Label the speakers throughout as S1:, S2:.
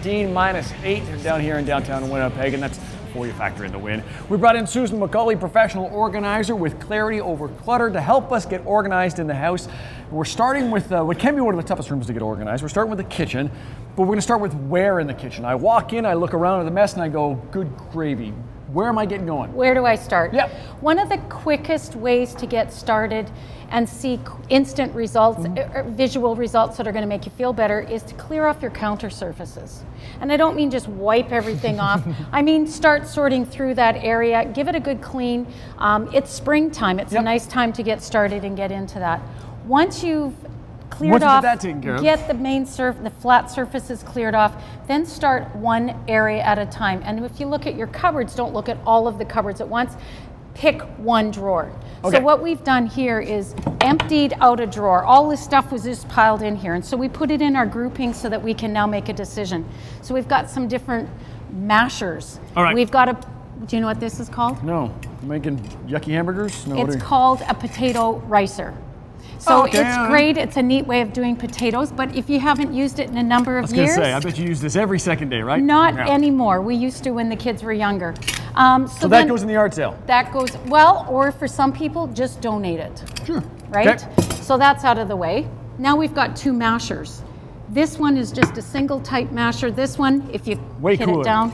S1: 13, -8 down here in downtown Winnipeg, and that's before you factor in the wind. We brought in Susan Macauley, professional organizer with Clarity Over Clutter, to help us get organized in the house. We're starting with what can be one of the toughest rooms to get organized. We're starting with the kitchen, but we're going to start with where in the kitchen. I walk in, I look around at the mess, and I go, good gravy. Where am I getting going?
S2: Where do I start?
S1: Yeah.
S2: One of the quickest ways to get started and see instant results, visual results that are going to make you feel better, is to clear off your counter surfaces. And I don't mean just wipe everything off. I mean start sorting through that area, give it a good clean. It's springtime. It's a nice time to get started and get into that. Once you've cleared off, get the main the flat surfaces cleared off, then start one area at a time. And if you look at your cupboards, don't look at all of the cupboards at once. Pick one drawer. Okay. So what we've done here is emptied out a drawer. All this stuff was just piled in here. And so we put it in our grouping so that we can now make a decision. So we've got some different mashers.
S1: All right.
S2: We've got do you know what this is called?
S1: No. Making yucky hamburgers? No,
S2: it's called a potato ricer. So it's great, it's a neat way of doing potatoes, but if you haven't used it in a number of years... I was going to say, I bet you use this every second day, right? Not anymore. We used to when the kids were younger.
S1: So that goes in the yard sale? That
S2: goes, well, or for some people, just donate it.
S1: Sure.
S2: Right? Okay. So that's out of the way. Now we've got two mashers. This one is just a single type masher. This one, if you hit it down,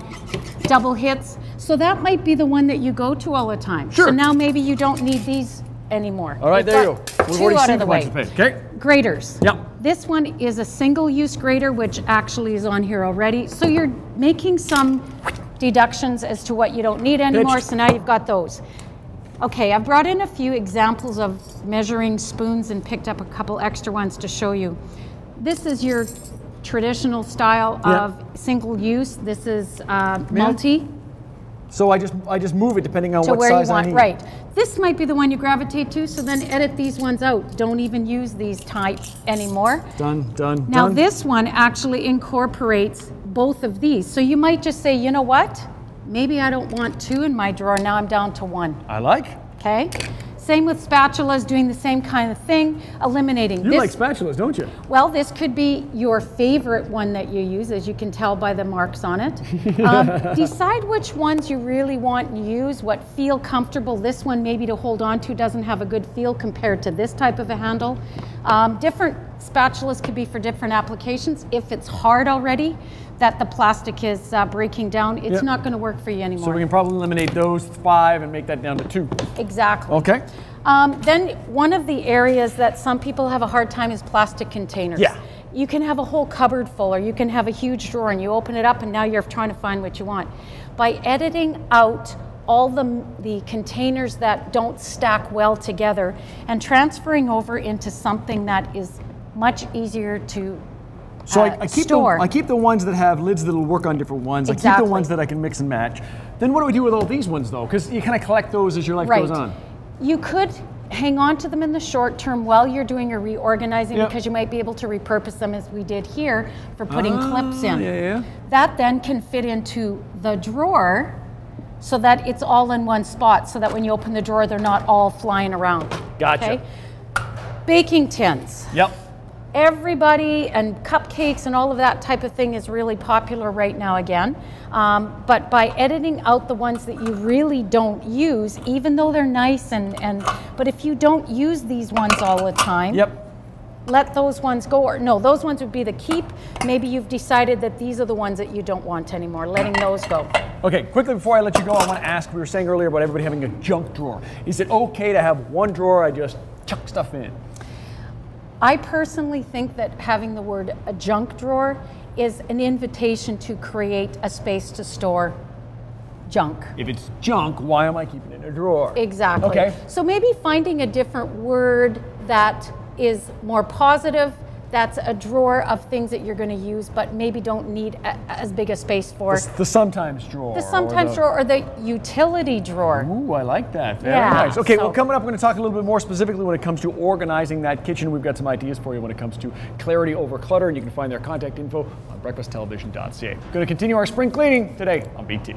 S2: double hits. So that might be the one that you go to all the time.
S1: Sure.
S2: So now maybe you don't need these anymore.
S1: All right, there you go. We've already seen the way. Okay.
S2: Graters.
S1: Yep.
S2: This one is a single-use grater, which actually is on here already. So you're making some deductions as to what you don't need anymore. So now you've got those. Okay, I've brought in a few examples of measuring spoons and picked up a couple extra ones to show you. This is your traditional style of single-use. This is multi.
S1: So I just move it depending on what size I need.
S2: Right. This might be the one you gravitate to, so then edit these ones out. Don't even use these types anymore.
S1: Done.
S2: Now this one actually incorporates both of these. So you might just say, you know what? Maybe I don't want two in my drawer, now I'm down to one.
S1: I like.
S2: Okay. Same with spatulas, doing the same kind of thing, eliminating this.
S1: You like spatulas, don't you?
S2: Well, this could be your favorite one that you use, as you can tell by the marks on it. Decide which ones you really want and use, what feel comfortable. This one maybe to hold on to doesn't have a good feel compared to this type of a handle. Different spatulas could be for different applications. If it's hard already, that the plastic is breaking down, it's not going to work for you anymore.
S1: So we can probably eliminate those 5 and make that down to 2.
S2: Exactly.
S1: Okay.
S2: Then one of the areas that some people have a hard time is plastic containers.
S1: Yeah.
S2: You can have a whole cupboard full, or you can have a huge drawer and you open it up and now you're trying to find what you want. By editing out all the containers that don't stack well together and transferring over into something that is much easier to
S1: So I keep the ones that have lids that will work on different ones.
S2: Exactly.
S1: I keep the ones that I can mix and match. Then what do we do with all these ones though? Because you kind of collect those as your life goes on.
S2: You could hang on to them in the short term while you're doing your reorganizing because you might be able to repurpose them as we did here for putting clips in. That then can fit into the drawer so that it's all in one spot so that when you open the drawer they're not all flying around.
S1: Gotcha.
S2: Okay? Baking tins.
S1: Yep.
S2: Everybody and cupcakes and all of that type of thing is really popular right now again. But by editing out the ones that you really don't use, even though they're nice but if you don't use these ones all the time, let those ones go. Or no, those ones would be the keep. Maybe you've decided that these are the ones that you don't want anymore, letting those go. Okay, quickly before I let you go, I want to ask, we were saying earlier about everybody having a junk drawer. Is it okay to have one drawer I just chuck stuff in? I personally think that having the word a junk drawer is an invitation to create a space to store junk.
S1: If it's junk, why am I keeping it in a drawer?
S2: Exactly.
S1: Okay.
S2: So maybe finding a different word that is more positive, that's a drawer of things that you're going to use, but maybe don't need as big a space for.
S1: The sometimes drawer.
S2: The sometimes drawer or the utility drawer.
S1: Ooh, I like that. Very nice. Okay, well, coming up, we're going to talk a little bit more specifically when it comes to organizing that kitchen. We've got some ideas for you when it comes to Clarity Over Clutter, and you can find their contact info on breakfasttelevision.ca. Going to continue our spring cleaning today on BT.